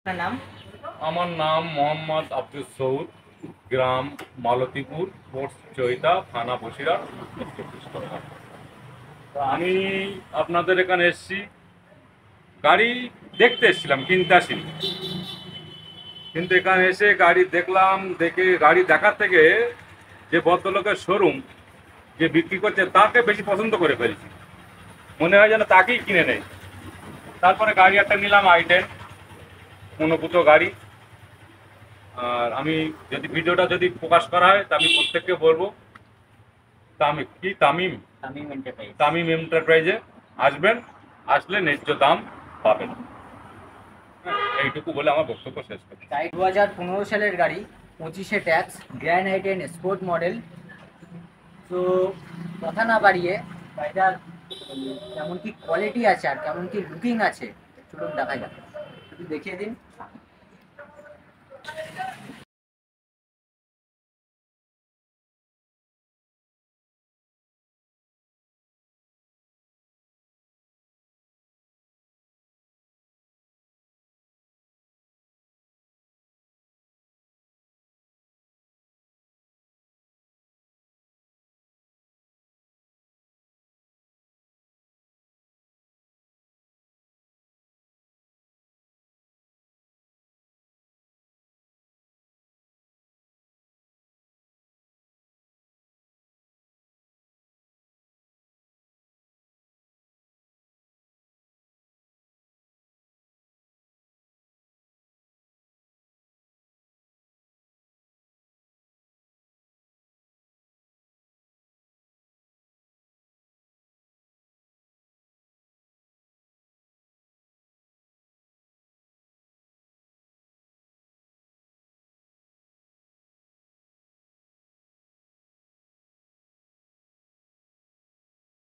আপনার নাম? আমার নাম মোহাম্মদ আব্দুল সৌদ, গ্রাম মালতীপুর, পোস্ট চৈতা, থানা বসিরহাট, উত্তর চব্বিশ পরগনা। তো আমি আপনাদের এখানে এসেছি, গাড়ি দেখতে এসেছিলাম, কিনতে আসিনি। কিন্তু এখানে এসে গাড়ি দেখলাম, দেখে গাড়ি দেখার থেকে যে ভদ্রলোকের শোরুম যে বিক্রি করছে তাকে বেশি পছন্দ করে ফেলছি। মনে হয় যেন তাকেই কিনে নেই। তারপরে গাড়ি একটা নিলাম i10, অনুভূত গাড়ি। আর আমি যদি ভিডিওটা যদি প্রকাশ করা হয় তা আমি প্রত্যেককে বলবো তামিম তামিম এন্টারপ্রাইজ। তামিম এন্টারপ্রাইজে আসবেন, আসলে ন্যায্য দাম পাবেন। এইটুকু বলে আমার বক্তব্য শেষ করি। গাড়ি 2015 সালের গাড়ি, 25-এ ট্যাক্স, গ্র্যান্ড আই10 স্পোর্ট মডেল। তো কথা না বাড়িয়ে গাড়িটার কেমন কি কোয়ালিটি আছে আর কেমন কি লুকিং আছে চলুন দেখা যাক, একটু দেখিয়ে দিন।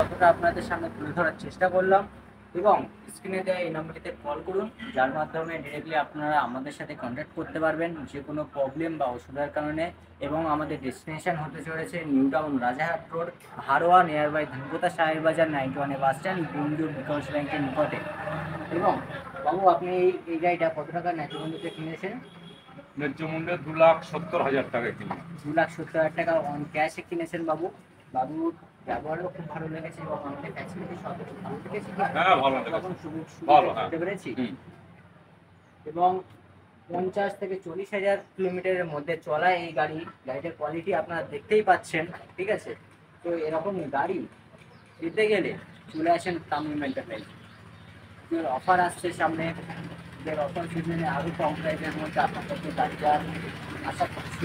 কতটা আপনাদের সামনে তুলে ধরার চেষ্টা করলাম, এবং স্ক্রিনে দেওয়া এই নম্বরটিতে কল করুন, যার মাধ্যমে ডিরেক্টলি আপনারা আমাদের সাথে কন্ট্যাক্ট করতে পারবেন যে কোনো প্রবলেম বা অসুবিধার কারণে। এবং আমাদের ডেস্টিনেশন হতে চলেছে new town, Rajarhat road, Haroa, near by Dhanpota Saheb Bazar, 91 bus stand, বন্ধু বিকাশ ব্যাংকের নিকটে। এবং বাবু, আপনি এই গাড়িটা কত টাকা ন্যায্য মূল্যতে কিনেছেন? ন্যায্য মূল্যে 2,70,000 টাকা কিনলাম। 2,70,000 টাকা অন ক্যাশে কিনেছেন বাবু। বাবুর ব্যবহারও খুব ভালো লেগেছে এবং আমাদের ফ্যাসিলিটি সব কিছু ভালো লেগেছে। হ্যাঁ, ভালো লেগেছে। তখন ভালো, হ্যাঁ। বুঝতে পেরেছি। হুম। এবং 50 থেকে 40,000 কিলোমিটারের মধ্যে চলা এই গাড়িটার কোয়ালিটি আপনারা দেখতেই পাচ্ছেন, ঠিক আছে? তো এরকম গাড়ি নিতে গেলে চলে আসেন তামিম এন্টারপ্রাইজ। অফার আসছে সামনে, যে অফার সিজনে আরও কম প্রাইসের মধ্যে আপনাদেরকে গাড়িটা আশা করছি।